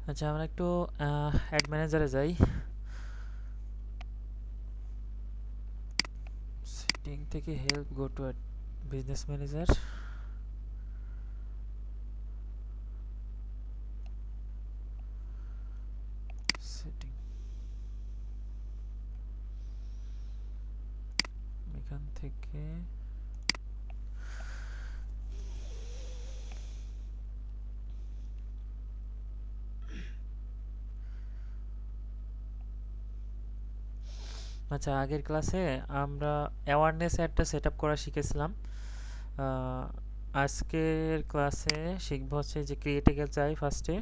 আচ্ছা, আমরা একটু অ্যাড ম্যানেজারে যাই। সেটিং থেকে help, go to business manager. Setting, এখান থেকে আচ্ছা, আগের ক্লাসে আমরা অ্যাওয়ারনেস অ্যাডটা সেট আপ করা শিখেছিলাম। আজকের ক্লাসে শিখবো হচ্ছে যে ক্রিয়েটিক্যাল চাই ফার্স্টে।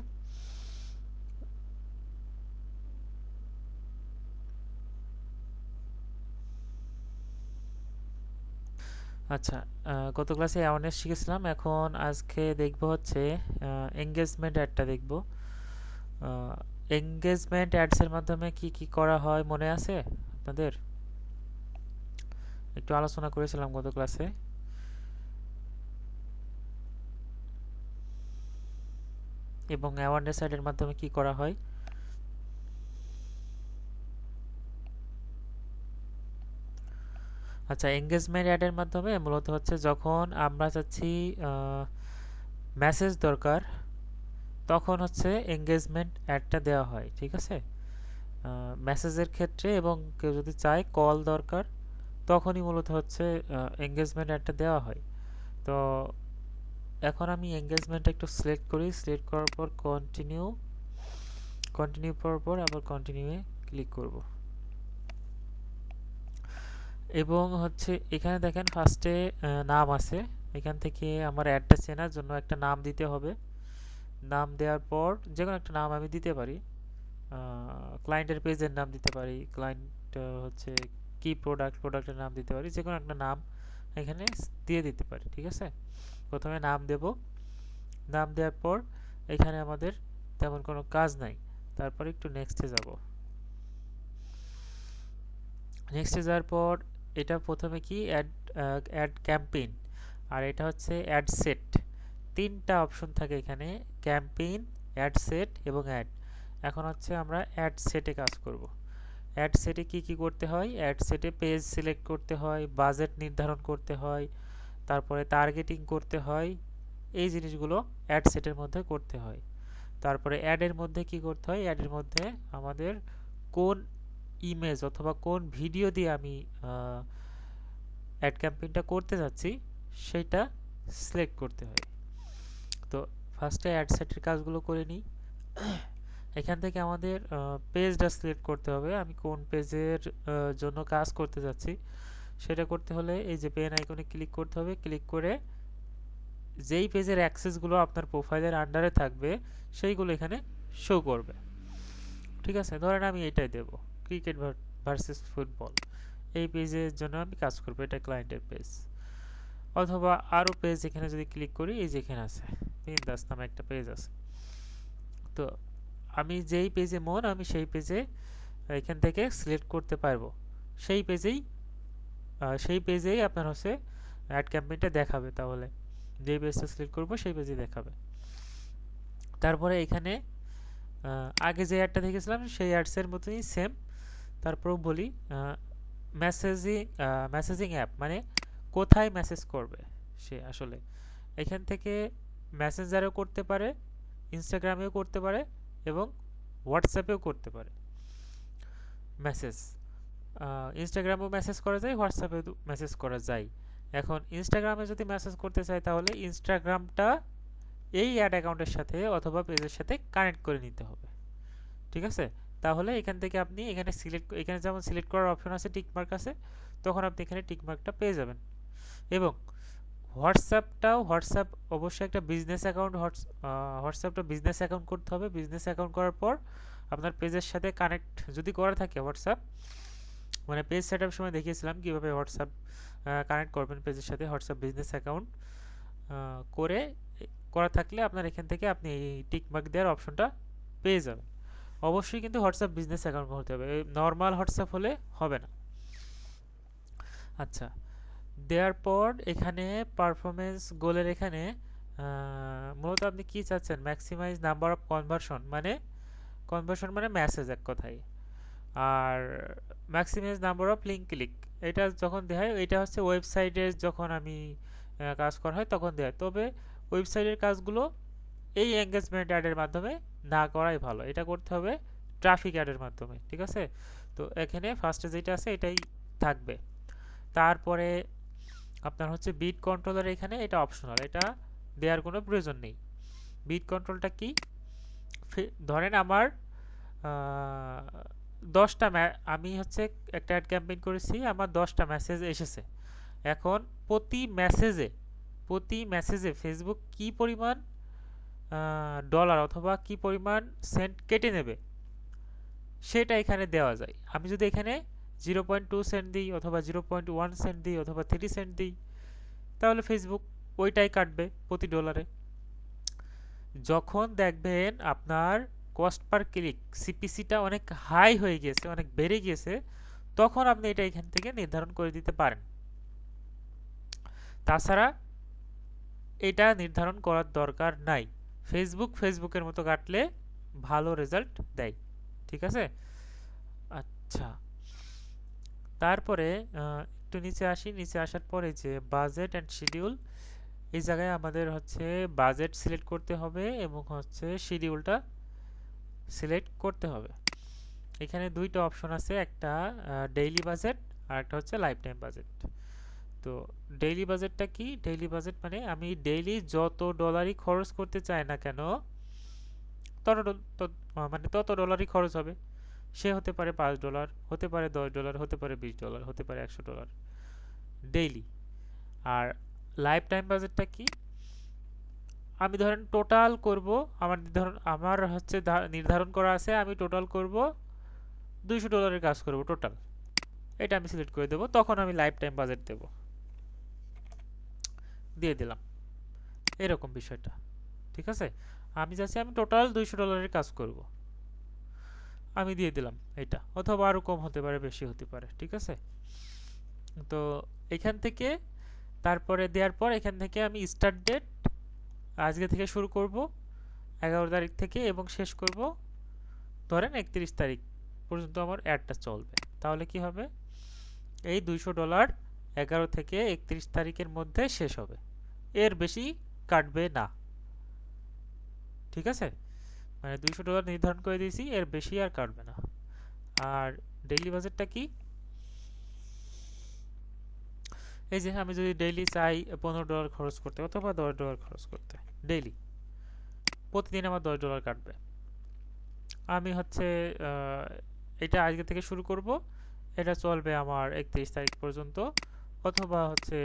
আচ্ছা, গত ক্লাসে অ্যাওয়ারনেস শিখেছিলাম, এখন আজকে দেখবো হচ্ছে এঙ্গেজমেন্ট অ্যাডটা দেখবো। এঙ্গেজমেন্ট অ্যাডসের মাধ্যমে কি কি করা হয় মনে আছে আপনাদের? একটু আলোচনা করেছিলাম গত ক্লাসে। এবং অ্যাওয়ারনেস অ্যাডের মাধ্যমে কি করা হয়? আচ্ছা, এঙ্গেজমেন্ট অ্যাডের মাধ্যমে মূলত হচ্ছে যখন আমরা চাচ্ছি মেসেজ দরকার, তখন হচ্ছে এঙ্গেজমেন্ট অ্যাডটা দেওয়া হয়, ঠিক আছে? মেসেজের ক্ষেত্রে, এবং কেউ যদি চায় কল দরকার, তখনই মূলত হচ্ছে এঙ্গেজমেন্ট অ্যাডটা দেওয়া হয়। তো এখন আমি এঙ্গেজমেন্টটা একটু সিলেক্ট করি, সিলেক্ট করার পর কন্টিনিউ, কন্টিনিউ করার পর আবার কন্টিনিউয়ে ক্লিক করব। এবং হচ্ছে এখানে দেখেন ফার্স্টে নাম আছে, এখান থেকে আমার অ্যাডটা চেনার জন্য একটা নাম দিতে হবে। নাম দেওয়ার পর যে কোনো একটা নাম আমি দিতে পারি, ক্লায়েন্টের পেজের নাম দিতে পারি, ক্লায়েন্ট হচ্ছে কি প্রোডাক্ট, প্রোডাক্টের নাম দিতে পারি, যে কোনো একটা নাম এখানে দিয়ে দিতে পারি, ঠিক আছে? প্রথমে নাম দেব, নাম দেওয়ার পর এখানে আমাদের তেমন কোনো কাজ নাই, তারপর একটু নেক্সটে যাব। নেক্সটে যাওয়ার পর এটা প্রথমে কি অ্যাড, অ্যাড ক্যাম্পেইন, আর এটা হচ্ছে অ্যাড সেট। তিনটা অপশন থাকে এখানে, ক্যাম্পেইন, অ্যাড সেট এবং অ্যাড। এখন হচ্ছে আমরা অ্যাড সেটে কাজ করব। অ্যাড সেটে কি কি করতে হয়? অ্যাড সেটে পেজ সিলেক্ট করতে হয়, বাজেট নির্ধারণ করতে হয়, তারপরে টার্গেটিং করতে হয়, এই জিনিসগুলো অ্যাড সেটের মধ্যে করতে হয়। তারপরে অ্যাডের মধ্যে কি করতে হয়? অ্যাডের মধ্যে আমাদের কোন ইমেজ অথবা কোন ভিডিও দিয়ে আমি অ্যাড ক্যাম্পেইনটা করতে যাচ্ছি সেটা সিলেক্ট করতে হয়। তো ফার্স্টে অ্যাড সেটের কাজগুলো করে নিই। এখান থেকে আমাদের পেজটা সিলেক্ট করতে হবে, আমি কোন পেজের জন্য কাজ করতে যাচ্ছি সেটা করতে হলে এই যে পেন আইকনে ক্লিক করতে হবে। ক্লিক করে যেই পেজের অ্যাক্সেসগুলো আপনার প্রোফাইলের আন্ডারে থাকবে সেইগুলো এখানে শো করবে, ঠিক আছে? ধরেন আমি এটাই দেব, ক্রিকেট ভার্সেস ফুটবল, এই পেজের জন্য আমি কাজ করবো, এটা ক্লায়েন্টের পেজ। অথবা আরও পেজ এখানে যদি ক্লিক করি, এই যে এখানে আছে বিন্দাস নামে একটা পেজ আছে। তো আমি যেই পেজে মন, আমি সেই পেজে এখান থেকে সিলেক্ট করতে পারবো, সেই পেজেই আপনার হচ্ছে অ্যাড ক্যাম্পেইনটা দেখাবে। তাহলে যেই পেজটা সিলেক্ট করবো সেই পেজে দেখাবে। তারপরে এখানে আগে যে অ্যাডটা দেখেছিলাম সেই অ্যাডসের মতোই সেম। তারপর বলি মেসেজিং অ্যাপ, মানে কোথায় মেসেজ করবে সে। আসলে এখান থেকে মেসেঞ্জারেও করতে পারে, ইনস্টাগ্রামেও করতে পারে এবং হোয়াটসঅ্যাপেও করতে পারে মেসেজ। ইনস্টাগ্রামেও মেসেজ করা যায়, হোয়াটসঅ্যাপেও মেসেজ করা যায়। এখন ইনস্টাগ্রামে যদি মেসেজ করতে চাই তাহলে ইনস্টাগ্রামটা এই অ্যাড অ্যাকাউন্টের সাথে অথবা পেজের সাথে কানেক্ট করে নিতে হবে, ঠিক আছে? তাহলে এখান থেকে আপনি এখানে এখানে যেমন সিলেক্ট করার অপশন আছে, টিকমার্ক আছে, তখন আপনি এখানে টিকমার্কটা পেয়ে যাবেন। এবং হোয়াটসঅ্যাপ অবশ্যই একটা বিজনেস অ্যাকাউন্ট, হোয়াটসঅ্যাপটা বিজনেস অ্যাকাউন্ট করতে হবে। বিজনেস অ্যাকাউন্ট করার পর আপনার পেজের সাথে কানেক্ট যদি করা থাকে হোয়াটসঅ্যাপ, মানে পেজ সেট আপের সময় দেখিয়েছিলাম কীভাবে হোয়াটসঅ্যাপ কানেক্ট করবেন পেজের সাথে, হোয়াটসঅ্যাপ বিজনেস অ্যাকাউন্ট করে করা থাকলে আপনার এখান থেকে আপনি এই টিকমার্ক দেওয়ার অপশনটা পেয়ে যাবেন। অবশ্যই কিন্তু হোয়াটসঅ্যাপ বিজনেস অ্যাকাউন্ট হতে হবে, নর্মাল হোয়াটসঅ্যাপ হলে হবে না। আচ্ছা, দেওয়ার পর এখানে পারফরমেন্স গোলের এখানে মূলত আপনি কি চাচ্ছেন? ম্যাক্সিমাইজ নাম্বার অফ কনভার্সন, মানে কনভার্সন মানে মেসেজ এক কথায়। আর maximize number of link click, এটা যখন দেওয়া হয় এটা হচ্ছে ওয়েবসাইটে যখন আমি কাজ করা হয় তখন দেওয়া হয়। তবে ওয়েবসাইটের কাজগুলো এই এঙ্গেজমেন্ট অ্যাডের মাধ্যমে না করাই ভালো, এটা করতে হবে ট্রাফিক অ্যাডের মাধ্যমে। ঠিক আছে, তো এখানে ফার্স্টে যেটা আছে এটাই থাকবে। তারপরে আপনার হচ্ছে বিট কন্ট্রোলার, এখানে এটা অপশনাল, এটা দেওয়ার কোনো প্রয়োজন নেই। বিট কন্ট্রোলটা কি, ধরেন আমার 10টা আমি হচ্ছে একটা অ্যাড ক্যাম্পেইন করেছি, আমার 10টা মেসেজ এসেছে। এখন প্রতি মেসেজে ফেসবুক কি পরিমাণ ডলার অথবা কি পরিমাণ সেন্ট কেটে নেবে সেটা এখানে দেওয়া যায়। আমি যদি এখানে 0.2 সেন্ট দিই অথবা 0.1 সেন্ট দিই অথবা 3 সেন্ট দিই, তাহলে ফেসবুক ওইটাই কাটবে প্রতি ডলারে। যখন দেখবেন আপনার কস্ট পার ক্লিক সিপিসিটা অনেক হাই হয়ে গিয়েছে, অনেক বেড়ে গিয়েছে, তখন আপনি এটা এখান থেকে নির্ধারণ করে দিতে পারেন। তাছাড়া এটা নির্ধারণ করার দরকার নাই, ফেসবুকের মতো কাটলে ভালো রেজাল্ট দেয়। ঠিক আছে, আচ্ছা। তারপরে একটু নিচে আসি, নিচে আসার পরে যে বাজেট অ্যান্ড শিডিউল, এই জায়গায় আমাদের হচ্ছে বাজেট সিলেক্ট করতে হবে এবং হচ্ছে শিডিউলটা সিলেক্ট করতে হবে। এখানে দুইটা অপশন আছে, একটা ডেইলি বাজেট আর একটা হচ্ছে লাইফ টাইম বাজেট। তো ডেইলি বাজেটটা কি, ডেইলি বাজেট মানে আমি ডেইলি যত ডলারই খরচ করতে চাই না কেন তত ডলারই খরচ হবে। সে হতে পারে $5, হতে পারে $10, হতে পারে $20, হতে পারে $100 ডেইলি। আর লাইফ টাইম বাজেটটা কি, আমি ধরেন টোটাল করব, আমার হচ্ছে নির্ধারণ করা আছে আমি টোটাল করব $200 কাজ করব টোটাল, এটা আমি সিলেক্ট করে দেব, তখন আমি লাইফ টাইম বাজেট দেব, দিয়ে দিলাম এরকম বিষয়টা। ঠিক আছে, আমি চাচ্ছি আমি টোটাল $200 কাজ করব, আমি দিয়ে দিলাম এটা, অথবা আরও কম হতে পারে বেশি হতে পারে। ঠিক আছে, তো এখান থেকে তারপরে দেওয়ার পর এখান থেকে আমি স্টার্ট ডেট আজকে থেকে শুরু করব 11 তারিখ থেকে এবং শেষ করব ধরেন 31 তারিখ পর্যন্ত আমার অ্যাডটা চলবে। তাহলে কি হবে, এই $200 11 থেকে 31 তারিখের মধ্যে শেষ হবে, এর বেশি কাটবে না। ঠিক আছে, মানে $200 নির্ধারণ করে দিয়েছি, এর বেশি আর কাটবে না। আর ডেইলি বাজেটটা কি, এই যে আমি যদি ডেইলি চাই $15 খরচ করতে অথবা $10 খরচ করতে, ডেইলি প্রতিদিন আমার $10 কাটবে। আমি হচ্ছে এটা আজকে থেকে শুরু করব, এটা চলবে আমার 31 তারিখ পর্যন্ত, অথবা হচ্ছে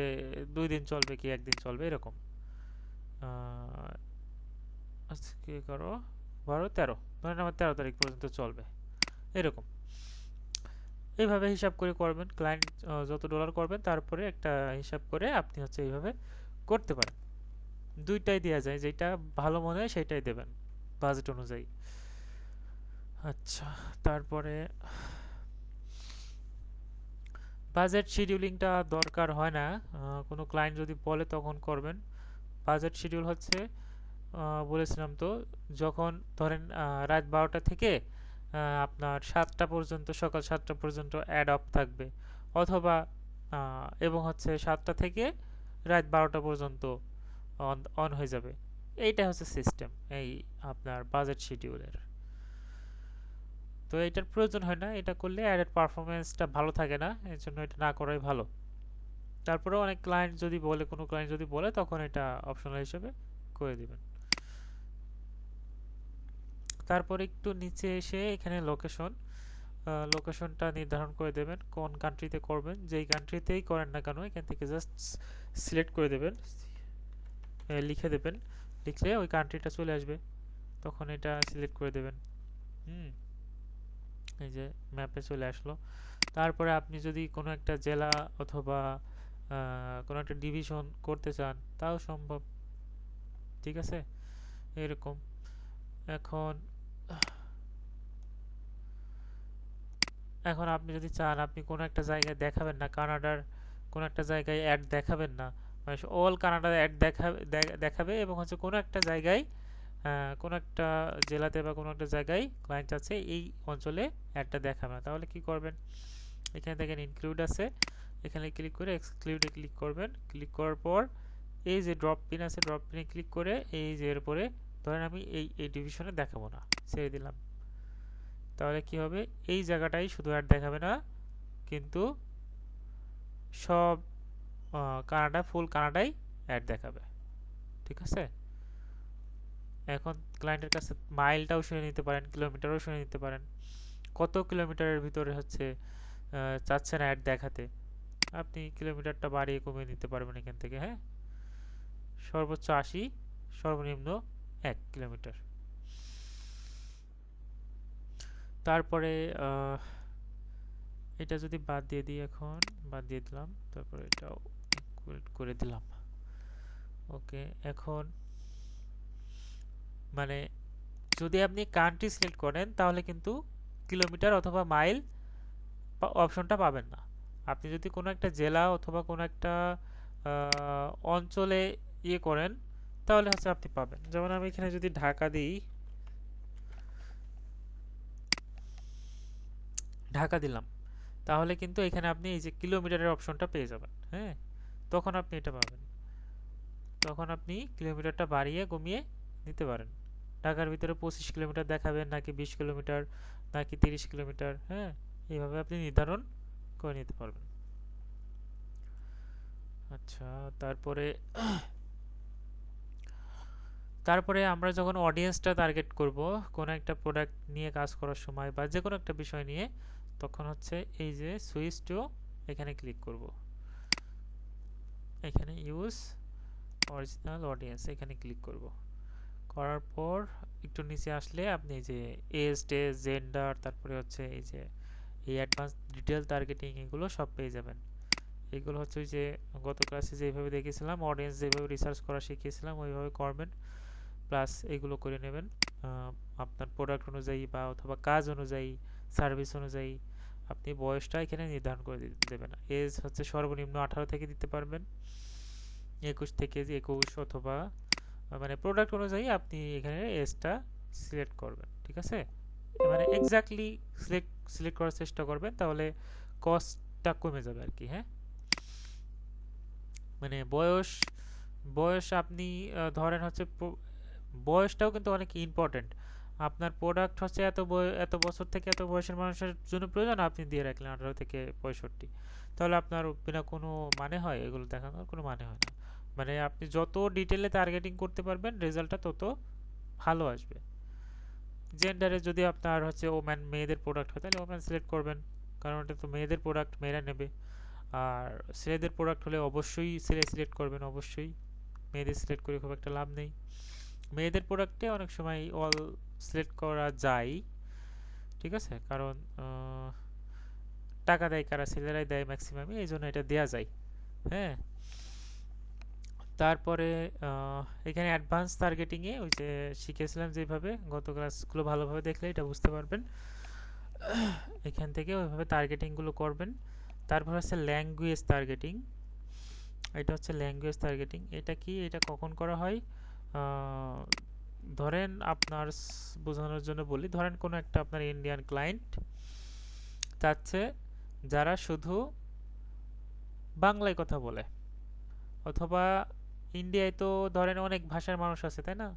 2 দিন চলবে কি 1 দিন চলবে এরকম। আজকে 11 12 13, ধরেন আমার 13 তারিখ পর্যন্ত চলবে এরকম। এইভাবে হিসাব করে করবেন, ক্লায়েন্ট যত ডলার করবেন তারপরে একটা হিসাব করে আপনি হচ্ছে এইভাবে করতে পারেন। দুইটাই দেওয়া যায়, যেটা ভালো মনে হয় সেটাই দেবেন বাজেট অনুযায়ী। আচ্ছা, তারপরে বাজেট শিডিউলিংটা দরকার হয় না, কোনো ক্লায়েন্ট যদি বলে তখন করবেন। বাজেট শিডিউল হচ্ছে বলেছিলাম তো, যখন ধরেন রাত 12টা থেকে আপনার 7টা পর্যন্ত, সকাল 7টা পর্যন্ত অ্যাড অফ থাকবে, অথবা এবং হচ্ছে 7টা থেকে রাত 12টা পর্যন্ত অন হয়ে যাবে। এইটা হচ্ছে সিস্টেম এই আপনার বাজেট শিডিউলের। তো এটার প্রয়োজন হয় না, এটা করলে অ্যাডের পারফরমেন্সটা ভালো থাকে না, এর জন্য এটা না করাই ভালো। তারপরে অনেক ক্লায়েন্ট যদি বলে, কোনো ক্লায়েন্ট যদি বলে, তখন এটা অপশনাল হিসেবে করে দিবেন। তারপরে একটু নিচে এসে এখানে লোকেশনটা নির্ধারণ করে দেবেন, কোন কান্ট্রিতে করবেন। যেই কান্ট্রিতেই করেন না কেন এখান থেকে জাস্ট সিলেক্ট করে দেবেন, লিখে দেবেন, লিখলে ওই কান্ট্রিটা চলে আসবে, তখন এটা সিলেক্ট করে দেবেন। এই যে ম্যাপে চলে আসলো। তারপরে আপনি যদি কোনো একটা জেলা অথবা কোনো একটা ডিভিশন করতে চান তাও সম্ভব। ঠিক আছে, এরকম। এখন এখন আপনি যদি চান আপনি কোনো একটা জায়গায় দেখাবেন না, কানাডার কোনো একটা জায়গায় অ্যাড দেখাবেন না, মানে অল কানাডার অ্যাড দেখাবে এবং হচ্ছে কোনো একটা জায়গায় কোনো একটা জেলাতে বা কোনো একটা জায়গায় ক্লায়েন্ট আছে এই অঞ্চলে অ্যাডটা দেখাবে না, তাহলে কি করবেন? এখানে দেখেন ইনক্লুড আছে, এখানে ক্লিক করে এক্সক্লুডে ক্লিক করবেন। ক্লিক করার পর এই যে ড্রপ পিন আছে, ড্রপ পিনে ক্লিক করে এই যে এর উপরে ধরেন আমি এই ডিভিশনে দেখাবো না, ছেড়ে দিলাম। তাহলে কি হবে? এই জায়গাটাই শুধু অ্যাড দেখাবে না, কিন্তু সব কানাডা, ফুল কানাডাই অ্যাড দেখাবে। ঠিক আছে? এখন ক্লায়েন্টের কাছে মাইলটাও শুনে নিতে পারেন, কিলোমিটারও শুনে নিতে পারেন, কত কিলোমিটারের ভিতরে হচ্ছে চাচ্ছেন অ্যাড দেখাতে। আপনি কিলোমিটারটা বাড়িয়ে কমিয়ে নিতে পারবেন এখান থেকে। হ্যাঁ, সর্বোচ্চ 80, সর্বনিম্ন 1 কিলোমিটার। তারপরে এটা যদি বাদ দিয়ে দিই, এখন বাদ দিয়ে দিলাম, তারপরে এটাও করে দিলাম। ওকে, এখন মানে যদি আপনি কান্ট্রি সিলেক্ট করেন তাহলে কিন্তু কিলোমিটার অথবা মাইল অপশনটা পাবেন না। আপনি যদি কোনো একটা জেলা অথবা কোনো একটা অঞ্চলে ইয়ে করেন তাহলে হচ্ছে আপনি পাবেন। যেমন আমি এখানে যদি ঢাকা দিই, ঢাকা দিলাম, তাহলে কিন্তু এখানে আপনি এই যে কিলোমিটারের অপশনটা পেয়ে যাবেন। হ্যাঁ, তখন আপনি এটা পাবেন, তখন আপনি কিলোমিটারটা বাড়িয়ে কমিয়ে নিতে পারেন। ঢাকার ভিতরে 25 কিলোমিটার দেখাবেন নাকি 20 কিলোমিটার নাকি 30 কিলোমিটার, হ্যাঁ, এইভাবে আপনি নির্ধারণ করে নিতে পারবেন। আচ্ছা, তারপরে তারপরে আমরা যখন অডিয়েন্সটা টার্গেট করব কোনো একটা প্রোডাক্ট নিয়ে কাজ করার সময় বা যে কোনো একটা বিষয় নিয়ে, তখন হচ্ছে এই যে সুইচ টু, এখানে ক্লিক করব, এখানে ইউজ অরিজিনাল অডিয়েন্স, এখানে ক্লিক করব। করার পর একটু নিচে আসলে আপনি যে এজ, টেজ, জেন্ডার, তারপরে হচ্ছে এই যে এই অ্যাডভান্স ডিটেল টার্গেটিং, এগুলো সব পেয়ে যাবেন। এগুলো হচ্ছে ওই যে গত ক্লাসে যেভাবে দেখেছিলাম, অডিয়েন্স যেভাবে রিসার্চ করা শিখিয়েছিলাম ওইভাবে করবেন, প্লাস এগুলো করে নেবেন আপনার প্রোডাক্ট অনুযায়ী বা অথবা কাজ অনুযায়ী, সার্ভিস অনুযায়ী আপনি বয়সটা এখানে নির্ধারণ করে দেবেন। এজ হচ্ছে সর্বনিম্ন 18 থেকে দিতে পারবেন, 21 থেকে 21, অথবা মানে প্রোডাক্ট অনুযায়ী আপনি এখানে এজটা সিলেক্ট করবেন। ঠিক আছে? মানে এক্স্যাক্টলি সিলেক্ট করার চেষ্টা করবেন, তাহলে কস্টটা কমে যাবে আর কি। হ্যাঁ, মানে বয়স বয়স আপনি ধরেন হচ্ছে বয়সটাও কিন্তু অনেক ইম্পর্টেন্ট। আপনার প্রোডাক্ট হচ্ছে এত বছর থেকে এত বয়সের মানুষের জন্য প্রয়োজন, আপনি দিয়ে রাখলেন 18 থেকে 65, তাহলে আপনার বিনা কোনো মানে হয়? এগুলো দেখানোর কোনো মানে হয় না। মানে আপনি যত ডিটেলে টার্গেটিং করতে পারবেন রেজাল্টটা তত ভালো আসবে। জেন্ডারে যদি আপনার হচ্ছে ওম্যান, মেয়েদের প্রোডাক্ট হয় তাহলে ওম্যান সিলেক্ট করবেন, কারণ এটা তো মেয়েদের প্রোডাক্ট, মেয়েরা নেবে। আর ছেলেদের প্রোডাক্ট হলে অবশ্যই ছেলে সিলেক্ট করবেন, অবশ্যই। মেয়েদের সিলেক্ট করে খুব একটা লাভ নেই। মেয়েদের প্রোডাক্টে অনেক সময় অল সিলেক্ট করা যায়, ঠিক আছে, কারণ টাকা দেয় কারা? ছেলেরাই দেয় ম্যাক্সিমামই, এই জন্য এটা দেওয়া যায়। হ্যাঁ, তারপরে এখানে অ্যাডভান্স টার্গেটিংয়ে ওই যে শিখেছিলাম যেভাবে, গত ক্লাসগুলো ভালোভাবে দেখলে এটা বুঝতে পারবেন। এখান থেকে ওইভাবে টার্গেটিংগুলো করবেন। তারপর হচ্ছে ল্যাঙ্গুয়েজ টার্গেটিং, এটা হচ্ছে ল্যাঙ্গুয়েজ টার্গেটিং। এটা কি? এটা কখন করা হয়? ধরেন আপনার বোঝানোর জন্য বলি, ধরেন কোনো একটা আপনার ইন্ডিয়ান ক্লায়েন্ট চাচ্ছে যারা শুধু বাংলায় কথা বলে, অথবা ইন্ডিয়ায় তো ধরেন অনেক ভাষার মানুষ আছে, তাই না?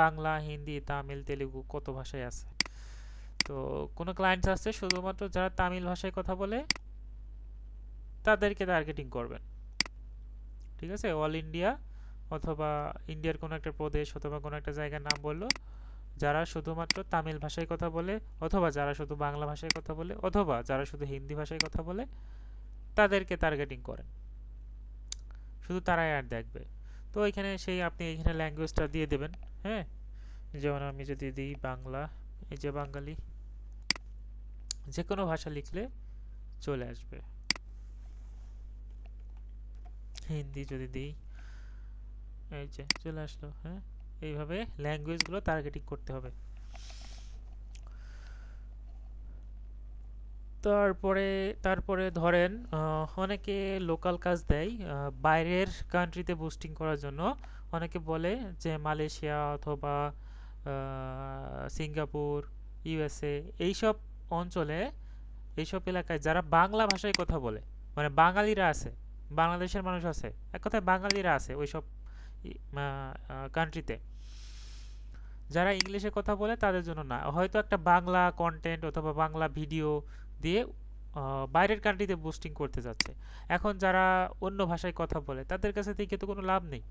বাংলা, হিন্দি, তামিল, তেলেগু, কত ভাষায় আছে। তো কোনো ক্লায়েন্টস আছে শুধুমাত্র যারা তামিল ভাষায় কথা বলে, তাদেরকে টার্গেটিং করবেন। ঠিক আছে? অল ইন্ডিয়া, অথবা ইন্ডিয়ার কোনো একটা প্রদেশ অথবা কোনো একটা জায়গার নাম বললো, যারা শুধুমাত্র তামিল ভাষায় কথা বলে, অথবা যারা শুধু বাংলা ভাষায় কথা বলে, অথবা যারা শুধু হিন্দি ভাষায় কথা বলে, তাদেরকে টার্গেটিং করেন, শুধু তারাই অ্যাড দেখবে। তো এখানে সেই আপনি এখানে ল্যাঙ্গুয়েজটা দিয়ে দেবেন। হ্যাঁ, যেমন আমি যদি দিই বাংলা, এই যে বাঙালি, যে কোনো ভাষা লিখলে চলে আসবে। হিন্দি যদি দিই, এই যে চলে আসলো। হ্যাঁ, এইভাবে ল্যাঙ্গুয়েজগুলো টার্গেটিং করতে হবে। তারপরে তারপরে ধরেন অনেকে লোকাল কাজ দেয় বাইরের কান্ট্রিতে বুস্টিং করার জন্য। অনেকে বলে যে মালয়েশিয়া অথবা সিঙ্গাপুর, ইউএসএ, এইসব অঞ্চলে, এইসব এলাকায় যারা বাংলা ভাষায় কথা বলে, মানে বাঙালিরা আছে, বাংলাদেশের মানুষ আছে, এক কথায় বাঙালিরা আছে ওইসব কান্ট্রিতে, যারা ইংলিশে কথা বলে তাদের জন্য না, হয়তো একটা বাংলা কন্টেন্ট অথবা বাংলা ভিডিও দিয়ে বাইরের কান্ট্রিতে বুস্টিং করতে যাচ্ছে। এখন যারা অন্য ভাষায় কথা বলে তাদের কাছে থেকে তো কোনো লাভ নেই।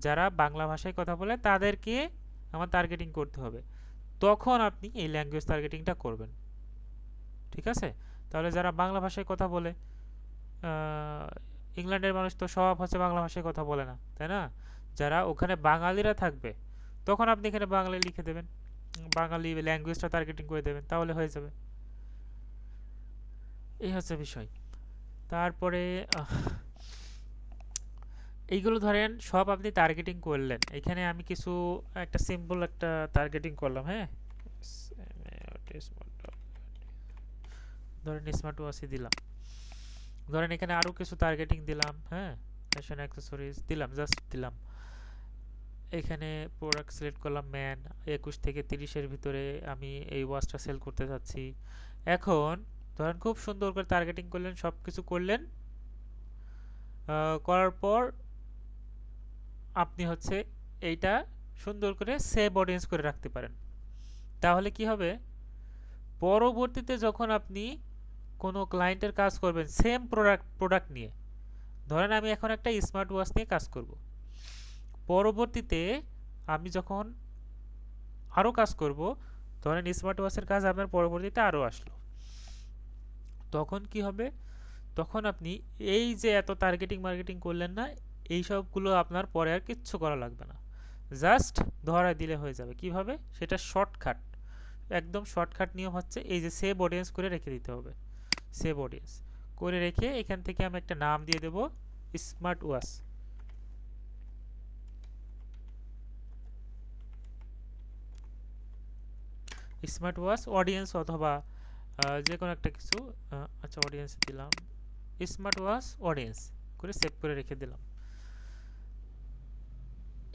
যারা বাংলা ভাষায় কথা বলে তাদেরকে আমার টার্গেটিং করতে হবে, তখন আপনি এই ল্যাঙ্গুয়েজ টার্গেটিংটা করবেন। ঠিক আছে? তাহলে যারা বাংলা ভাষায় কথা বলে, ইংল্যান্ডের মানুষ তো সব হচ্ছে বাংলা ভাষায় কথা বলে না, তাই না? যারা ওখানে বাঙালিরা থাকবে, তখন আপনি এখানে বাংলায় লিখে দেবেন, বাঙালি ল্যাঙ্গুয়েজটা টার্গেটিং করে দেবেন, তাহলে হয়ে যাবে। এই হচ্ছে বিষয়। তারপরে এইগুলো ধরেন সব আপনি টার্গেটিং করলেন, এখানে আমি কিছু একটা সিম্পল একটা টার্গেটিং করলাম। হ্যাঁ, ধরেন স্মার্ট ওয়াচই দিলাম, ধরেন এখানে আরও কিছু টার্গেটিং দিলাম। হ্যাঁ, ফ্যাশন অ্যাক্সেসরিজ দিলাম, জাস্ট দিলাম। এখানে প্রোডাক্ট সিলেক্ট করলাম ম্যান, 21 থেকে 30-এর ভিতরে আমি এই ওয়াচটা সেল করতে চাচ্ছি। এখন ধরেন খুব সুন্দর করে টার্গেটিং করলেন, সব কিছু করলেন, করার পর আপনি হচ্ছে এইটা সুন্দর করে সেভ অডিয়েন্স করে রাখতে পারেন। তাহলে কি হবে, পরবর্তীতে যখন আপনি কোনো ক্লায়েন্টের কাজ করবেন সেম প্রোডাক্ট নিয়ে, ধরেন আমি এখন একটা স্মার্ট ওয়াচ নিয়ে কাজ করব, পরবর্তীতে আমি যখন আরও কাজ করব, ধরেন স্মার্ট ওয়াচের কাজ আপনার পরবর্তীতে আরও আসলো, তখন কি হবে, তখন আপনি এই যে এত টার্গেটিং মার্কেটিং করলেন না, এই সবগুলো আপনার পরে আর কিচ্ছু করা লাগবে না, জাস্ট ধরায় দিলে হয়ে যাবে। কিভাবে, সেটা শর্টকাট, একদম শর্টকাট নিয়ম হচ্ছে এই যে সেভ অডিয়েন্স করে রেখে দিতে হবে। সেভ অডিয়েন্স করে রেখে এখান থেকে আমি একটা নাম দিয়ে দেব smart watch. Smart watch audience অথবা যে কোনো একটা কিছু, আচ্ছা অডিয়েন্স দিলাম, স্মার্ট ওয়াচ অডিয়েন্স করে সেভ করে রেখে দিলাম।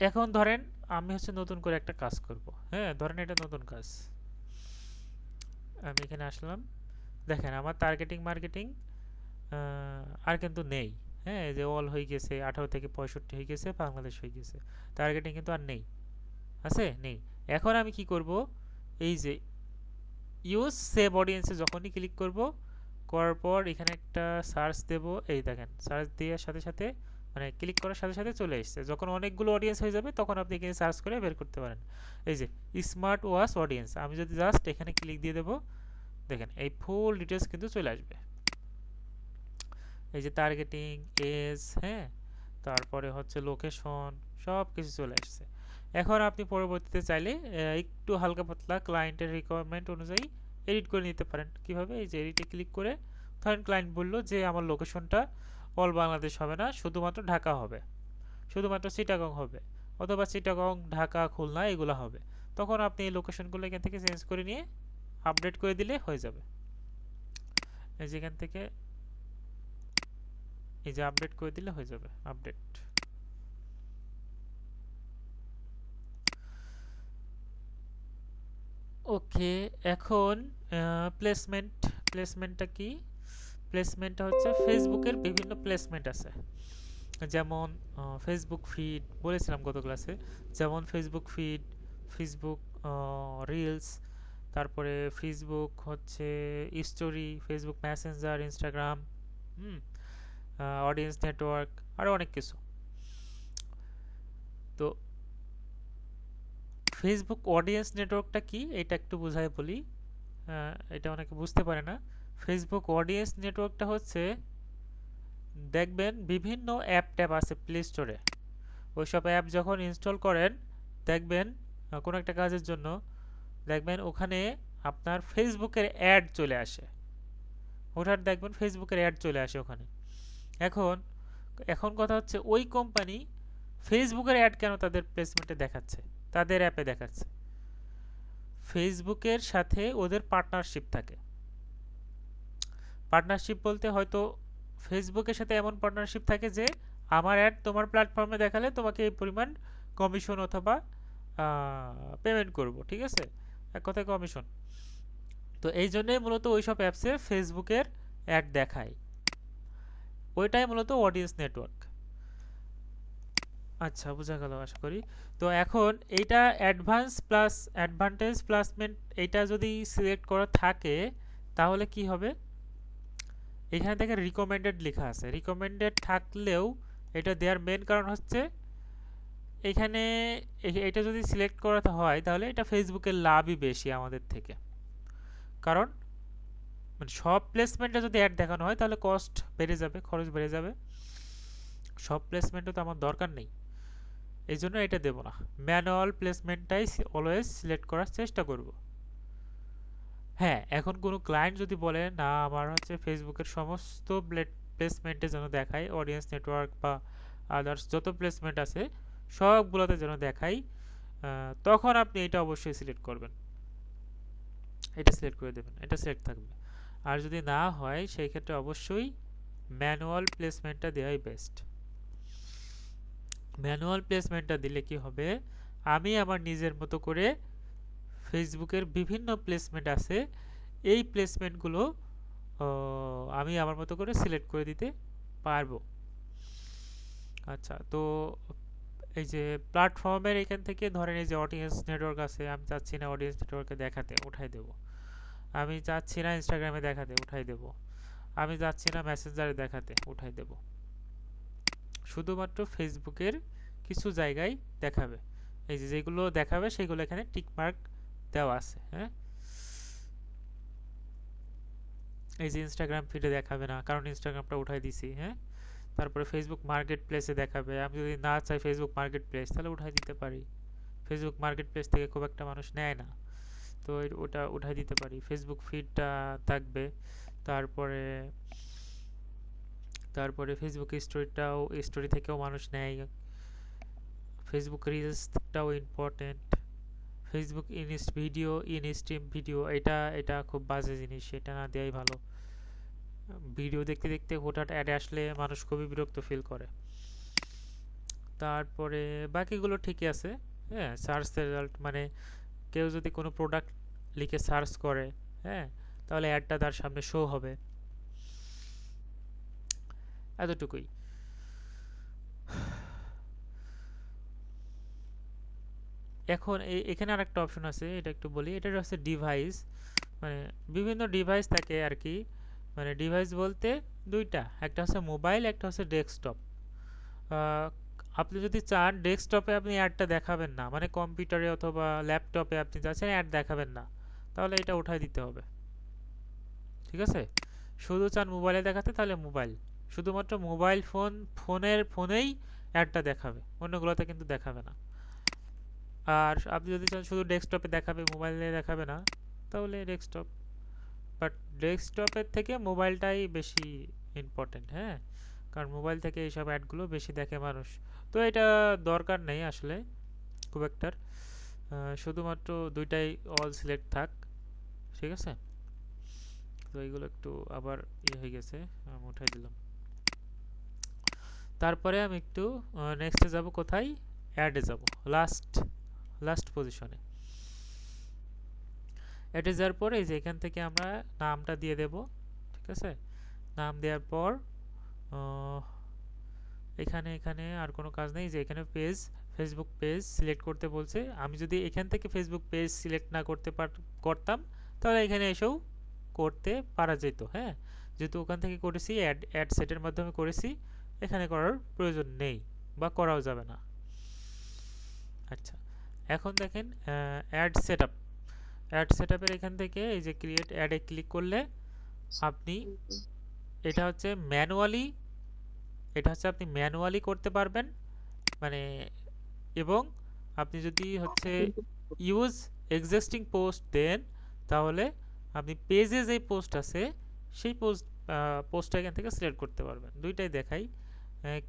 এখন ধরেন আমি হচ্ছে নতুন করে একটা কাজ করব। হ্যাঁ, ধরেন এটা নতুন কাজ, আমি এখানে আসলাম, দেখেন আমার টার্গেটিং মার্কেটিং আর কিন্তু নেই। হ্যাঁ, যে অল হয়ে গেছে, 18 থেকে 65 হয়ে গেছে, বাংলাদেশ হয়ে গেছে, টার্গেটিং কিন্তু আর নেই, আছে নেই। এখন আমি কি করব, এই যে ইউজ সেভ অডিয়েন্সে যখনই ক্লিক করব, করার পর এখানে একটা সার্চ দেব, এই দেখেন সার্চ দেওয়ার সাথে সাথে মানে ক্লিক করার সাথে সাথে চলে এসছে। যখন অনেকগুলো অডিয়েন্স হয়ে যাবে তখন আপনি এখানে সার্চ করে বের করতে পারেন। এই যে স্মার্ট ওয়াচ অডিয়েন্স, আমি যদি জাস্ট এখানে ক্লিক দিয়ে দেবো, দেখেন এই ফুল ডিটেলস কিন্তু চলে আসবে। এই যে টার্গেটিং, এজ, হ্যাঁ, তারপরে হচ্ছে লোকেশন, সব কিছু চলে আসছে। এখন আপনি পরবর্তীতে চাইলে একটু হালকা পাতলা ক্লায়েন্টের রিকোয়ারমেন্ট অনুযায়ী এডিট করে নিতে পারেন। কিভাবে, এই যে এডিটে ক্লিক করে, ধরেন ক্লায়েন্ট বললো যে আমার লোকেশনটা অল বাংলাদেশ হবে না, শুধুমাত্র ঢাকা হবে, শুধুমাত্র চিটাগং হবে, অথবা চিটাগং, ঢাকা, খুলনা এগুলো হবে, তখন আপনি এই লোকেশনগুলো এখান থেকে চেঞ্জ করে নিয়ে আপডেট করে দিলে হয়ে যাবে। এই যে এখান থেকে এই যে আপডেট করে দিলে হয়ে যাবে, আপডেট। ওকে, এখন প্লেসমেন্ট, প্লেসমেন্টটা কি, প্লেসমেন্টটা হচ্ছে ফেসবুকের বিভিন্ন প্লেসমেন্ট আছে, যেমন ফেসবুক ফিড বলেছিলাম গত ক্লাসে, যেমন ফেসবুক ফিড, ফেসবুক রিলস, তারপরে ফেসবুক হচ্ছে story, Facebook Messenger, Instagram, audience network, আরও অনেক কিছু। তো ফেসবুক অডিয়েন্স নেটওয়ার্কটা কি এটা একটু বোঝাই বলি, এটা অনেকে বুঝতে পারে না। ফেসবুক অডিয়েন্স নেটওয়ার্কটা হচ্ছে, দেখবেন বিভিন্ন অ্যাপ ট্যাপ আছে প্লে স্টোরে, ওইসব অ্যাপ যখন ইনস্টল করেন, দেখবেন কোনো একটা কাজের জন্য, দেখবেন ওখানে আপনার ফেসবুকের অ্যাড চলে আসে, ওঠার দেখবেন ফেসবুকের অ্যাড চলে আসে ওখানে। এখন এখন কথা হচ্ছে ওই কোম্পানি ফেসবুকের অ্যাড কেন তাদের প্লেসমেন্টে দেখাচ্ছে, তাদের অ্যাপে দেখাচ্ছে, ফেসবুকের সাথে ওদের পার্টনারশিপ থাকে। পার্টনারশিপ বলতে হয়তো ফেসবুকের সাথে এমন পার্টনারশিপ থাকে যে আমার অ্যাড তোমার প্ল্যাটফর্মে দেখালে তোমাকে এই পরিমাণ কমিশন অথবা পেমেন্ট করব, ঠিক আছে, এক কথায় কমিশন। তো এই জন্যই মূলত ওইসব অ্যাপসে ফেসবুকের অ্যাড দেখায়, ওইটাই মূলত অডিয়েন্স নেটওয়ার্ক। আচ্ছা, বোঝা গেল আশা করি। তো এখন এইটা অ্যাডভান্টেজ প্লাসমেন্ট এইটা যদি সিলেক্ট করা থাকে তাহলে কি হবে, এখানে থেকে রিকমেন্ডেড লেখা আছে। রিকমেন্ডেড থাকলেও এটা দেওয়ার মেন কারণ হচ্ছে এখানে এটা যদি সিলেক্ট করা হয় তাহলে এটা ফেসবুকের লাভই বেশি আমাদের থেকে। কারণ মানে সব প্লেসমেন্টে যদি অ্যাড দেখানো হয় তাহলে কস্ট বেড়ে যাবে, খরচ বেড়ে যাবে। সব প্লেসমেন্টে তো আমার দরকার নেই, এই জন্য এটা দেব না। ম্যানুয়াল প্লেসমেন্টটাই অলওয়েজ সিলেক্ট করার চেষ্টা করব। হ্যাঁ, এখন কোনো ক্লায়েন্ট যদি বলে না আমার হচ্ছে ফেসবুকের সমস্ত প্লেসমেন্টে যেন দেখায়, অডিয়েন্স নেটওয়ার্ক বা আদার্স যত প্লেসমেন্ট আছে সবগুলোতে যেন দেখাই, তখন আপনি এটা অবশ্যই সিলেক্ট করবেন, এটা সিলেক্ট করে দেবেন, এটা সিলেক্ট থাকবে। আর যদি না হয় সেই ক্ষেত্রে অবশ্যই ম্যানুয়াল প্লেসমেন্টটা দেওয়াই বেস্ট। ম্যানুয়াল প্লেসমেন্টটা দিলে কি হবে, আমি আমার নিজের মতো করে ফেসবুকের বিভিন্ন প্লেসমেন্ট আছে, এই প্লেসমেন্টগুলো আমি আমার মতো করে সিলেক্ট করে দিতে পারবো। আচ্ছা, তো এই যে প্ল্যাটফর্মের এখান থেকে ধরেন এই যে অডিয়েন্স নেটওয়ার্ক আছে, আমি চাচ্ছি না অডিয়েন্স নেটওয়ার্কে দেখাতে, উঠাই দেব। আমি চাচ্ছি না ইনস্টাগ্রামে দেখাতে, উঠাই দেব। আমি চাচ্ছি না মেসেঞ্জারে দেখাতে, উঠাই দেব। শুধুমাত্র ফেসবুকের কিছু জায়গায় দেখাবে, এই যে যেগুলো দেখাবে সেগুলো এখানে টিক মার্ক দেওয়া আছে। হ্যাঁ, এই যে ইনস্টাগ্রাম ফিডে দেখাবে না, কারণ ইনস্টাগ্রামটা উঠাই দিছি। হ্যাঁ, তারপরে ফেসবুক মার্কেট প্লেসে দেখাবে, আমি যদি না চাই ফেসবুক মার্কেট প্লেস তাহলে উঠাই দিতে পারি। ফেসবুক মার্কেট প্লেস থেকে খুব একটা মানুষ নেয় না, তো ওটা উঠাই দিতে পারি। ফেসবুক ফিডটা থাকবে, তারপরে তারপরে ফেসবুক স্টোরি থেকেও মানুষ নেয়। ফেসবুক রিলসটাও ইম্পর্টেন্ট। ফেসবুক ইনস্ট্রিম ভিডিও, এটা খুব বাজে জিনিস, এটা না দেওয়াই ভালো। ভিডিও দেখতে দেখতে হঠাৎ অ্যাড আসলে মানুষ খুবই বিরক্ত ফিল করে। তারপরে বাকিগুলো ঠিকই আছে। হ্যাঁ, সার্চ রেজাল্ট মানে কেউ যদি কোনো প্রোডাক্ট লিখে সার্চ করে, হ্যাঁ, তাহলে অ্যাডটা তার সামনে শো হবে, এতটুকুই। এখন এখানে আরেকটা অপশন আছে, এটা একটু বলি। এটা হচ্ছে ডিভাইস, মানে বিভিন্ন ডিভাইস থাকে আর কি। মানে ডিভাইস বলতে দুইটা, একটা হচ্ছে মোবাইল, একটা হচ্ছে ডেস্কটপ। আপনি যদি চান ডেস্কটপে আপনি অ্যাডটা দেখাবেন না, মানে কম্পিউটারে অথবা ল্যাপটপে আপনি যাচ্ছেন অ্যাড দেখাবেন না, তাহলে এটা উঠাই দিতে হবে, ঠিক আছে। শুধু চান মোবাইলে দেখাতে, তাহলে মোবাইল, শুধুমাত্র মোবাইল ফোনেই অ্যাডটা দেখাবে, অন্যগুলোতে কিন্তু দেখাবে না। আর আপনি যদি চান শুধু ডেস্কটপে দেখাবে, মোবাইলে দেখাবে না, তাহলে ডেস্কটপ। বাট ডেস্কটপের থেকে মোবাইলটাই বেশি ইম্পর্টেন্ট। হ্যাঁ, কারণ মোবাইল থেকে এইসব অ্যাডগুলো বেশি দেখে মানুষ। তো এটা দরকার নেই আসলে খুব একটা, শুধুমাত্র দুইটাই অল সিলেক্ট থাক, ঠিক আছে। তো এইগুলো একটু আবার হয়ে গেছে, আমি উঠাই দিলাম। তারপরে আমি একটু নেক্সটে যাব, কোথায়, অ্যাডে যাব, লাস্ট পজিশনে। অ্যাডে যাওয়ার পরে এই যে এখান থেকে আমরা নামটা দিয়ে দেব, ঠিক আছে। নাম দেওয়ার পর এখানে আর কোনো কাজ নেই, যে এখানে ফেসবুক পেজ সিলেক্ট করতে বলছে। আমি যদি এখান থেকে ফেসবুক পেজ সিলেক্ট না করতাম তাহলে এখানে এসেও করতে পারা যেত। হ্যাঁ, যেহেতু ওখান থেকে করেছি, অ্যাড সেটের মাধ্যমে করেছি, এখানে করার প্রয়োজন নেই বা করাও যাবে না। আচ্ছা, এখন দেখেন অ্যাড সেটআপের এখান থেকে এই যে ক্রিয়েট অ্যাডে ক্লিক করলে আপনি এটা হচ্ছে ম্যানুয়ালি করতে পারবেন, মানে। এবং আপনি যদি হচ্ছে ইউজ এক্সিস্টিং পোস্ট দেন, তাহলে আপনি পেজে যে পোস্ট আছে সেই পোস্টটা এখান থেকে সিলেক্ট করতে পারবেন। দুইটাই দেখাই।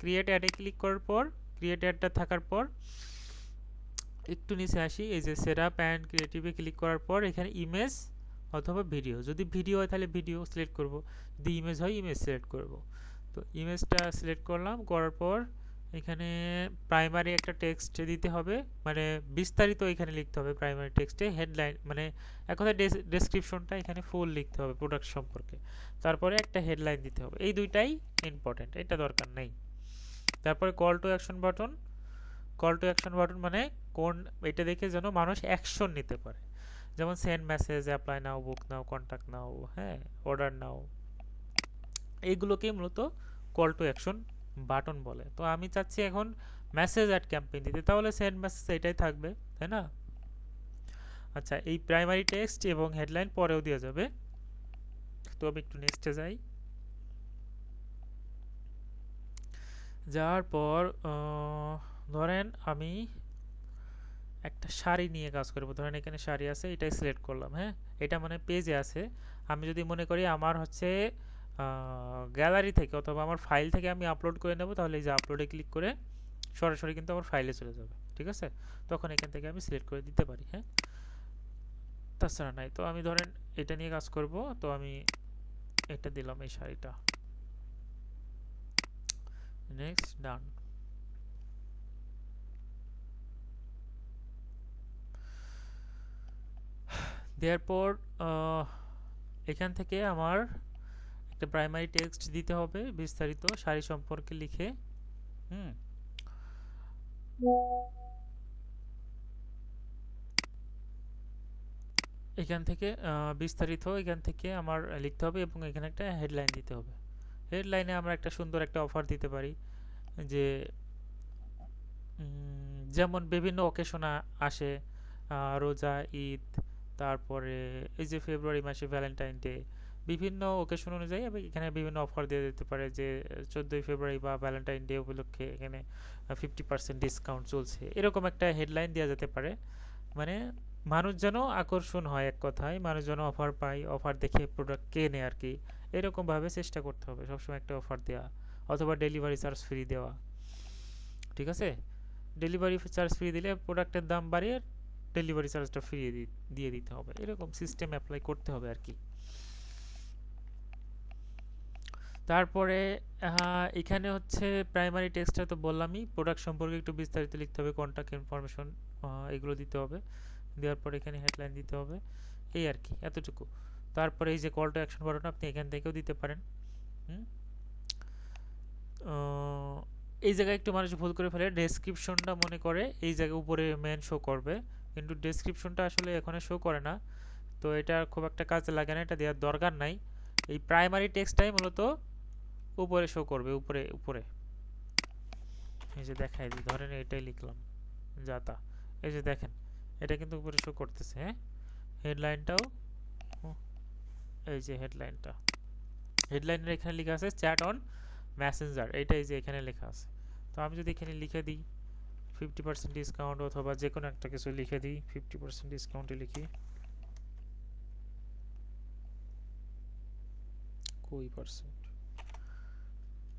ক্রিয়েট অ্যাডে ক্লিক করার পর, ক্রিয়েট অ্যাডটা থাকার পর একটু নিচে আসি, এই যে সেটআপ অ্যান্ড ক্রিয়েটিভে ক্লিক করার পর এখানে ইমেজ অথবা ভিডিও, যদি ভিডিও হয় তাহলে ভিডিও সিলেক্ট করব, যদি ইমেজ হয় ইমেজ সিলেক্ট করব। তো ইমেজটা সিলেক্ট করলাম, করার পর এখানে প্রাইমারি একটা টেক্সট দিতে হবে, মানে বিস্তারিত এখানে লিখতে হবে প্রাইমারি টেক্সটে। হেডলাইন মানে এক কথায় ডেসক্রিপশনটা এখানে ফুল লিখতে হবে প্রোডাক্ট সম্পর্কে। তারপরে একটা হেডলাইন দিতে হবে, এই দুইটাই ইম্পর্টেন্ট, এটা দরকার নেই। তারপরে call to action button. Call to action button মানে কোন, এটা দেখে যেন মানুষ অ্যাকশন নিতে পারে, যেমন সেন্ড মেসেজ, অ্যাপ্লাই নাও, বুক নাও, কন্ট্যাক্ট নাও, হ্যাঁ, অর্ডার নাও, এইগুলোকেই মূলত কল টু অ্যাকশন বাটন বলে। তো আমি চাচ্ছি এখন মেসেজ অ্যাড ক্যাম্পেইন দিতে, তাহলে সেন্ড মেসেজ এটাই থাকবে, তাই না? আচ্ছা, এই প্রাইমারি টেক্সট এবং হেডলাইন পরেও দেওয়া যাবে। তো আমি একটু নেক্সটে যাই। যাওয়ার পর ধরেন আমি একটা শাড়ি নিয়ে কাজ করব। ধরেন এখানে শাড়ি আছে, এটাই সিলেক্ট করলাম, হ্যাঁ, এটা মানে পেজে আছে। আমি যদি মনে করি আমার হচ্ছে গ্যালারি থেকে অথবা আমার ফাইল থেকে আমি আপলোড করে নেব, তাহলে এই যে আপলোডে ক্লিক করে সরাসরি কিন্তু আমার ফাইলে চলে যাবে, ঠিক আছে? তখন এখান থেকে আমি সিলেক্ট করে দিতে পারি, হ্যাঁ, তাছাড়া নাই। তো আমি ধরেন এটা নিয়ে কাজ করব, তো আমি এটা দিলাম, এই শাড়িটা, নেক্সট, ডান। দেওয়ার পর এখান থেকে আমার একটা প্রাইমারি টেক্সট দিতে হবে বিস্তারিত শাড়ি সম্পর্কে লিখে। হুম, এখান থেকে বিস্তারিত এখান থেকে আমার লিখতে হবে এবং এখানে একটা হেডলাইন দিতে হবে। হেডলাইনে আমরা একটা সুন্দর একটা অফার দিতে পারি, যে যেমন বিভিন্ন অকেশন আসে, রোজা, ঈদ, তারপরে এই যে ফেব্রুয়ারি মাসে ভ্যালেন্টাইন ডে, বিভিন্ন অকেশন অনুযায়ী আমি এখানে বিভিন্ন অফার দিয়ে দিতে পারে, যে 14ই ফেব্রুয়ারি বা ভ্যালেন্টাইন ডে উপলক্ষে এখানে 50% ডিসকাউন্ট চলছে, এরকম একটা হেডলাইন দেওয়া যেতে পারে। মানে মানুষ যেন আকর্ষণ হয়, এক কথায় মানুষ যেন অফার পায়, অফার দেখে প্রোডাক্ট কেনে আর কি। এরকমভাবে চেষ্টা করতে হবে সবসময় একটা অফার দেওয়া, অথবা ডেলিভারি চার্জ ফ্রি দেওয়া, ঠিক আছে? ডেলিভারি চার্জ ফ্রি দিলে প্রোডাক্টের দাম বাড়িয়ে ডেলিভারি চার্জটা ফ্রি দিয়ে দিতে হবে, এরকম সিস্টেম অ্যাপ্লাই করতে হবে আর কি। তারপরে এখানে হচ্ছে প্রাইমারি টেক্সটটা তো বললামই, প্রোডাক্ট সম্পর্কে একটু বিস্তারিত লিখতে হবে, কন্ট্যাক্ট ইনফরমেশন এগুলো দিতে হবে। দেওয়ার পর এখানে হেডলাইন দিতে হবে, এই আর কি, এতটুকু। তারপরে এই যে কল টু অ্যাকশন বাটন আপনি এখান থেকেও দিতে পারেন। হুম, এই জায়গায় একটু মানুষ ভুল করে ফেলে, ডেসক্রিপশনটা মনে করে এই জায়গায় উপরে মেন শো করবে, কিন্তু ডেসক্রিপশনটা আসলে এখানে শো করে না। তো এটা খুব একটা কাজে লাগে না, এটা দেওয়ার দরকার নাই। এই প্রাইমারি টেক্সটটাই মূলত উপরে শো করবে, উপরে উপরে। এই যে দেখাই দিই, ধরেন এটাই লিখলাম, যাতা, এই যে দেখেন এটা কিন্তু উপরে শো করতেছে, হ্যাঁ। হেডলাইনটাও, এই যে হেডলাইনটা, হেডলাইনের এখানে লেখা আছে চ্যাট অন মেসেঞ্জার, এইটাই যে এখানে লেখা আছে। তো আমি যদি এখানে লিখে দিই 50% ডিসকাউন্ট, অথবা যে কোনো একটা কিছু লিখে দিই, 50% ডিসকাউন্টে লিখি, কই পার্সেন্ট,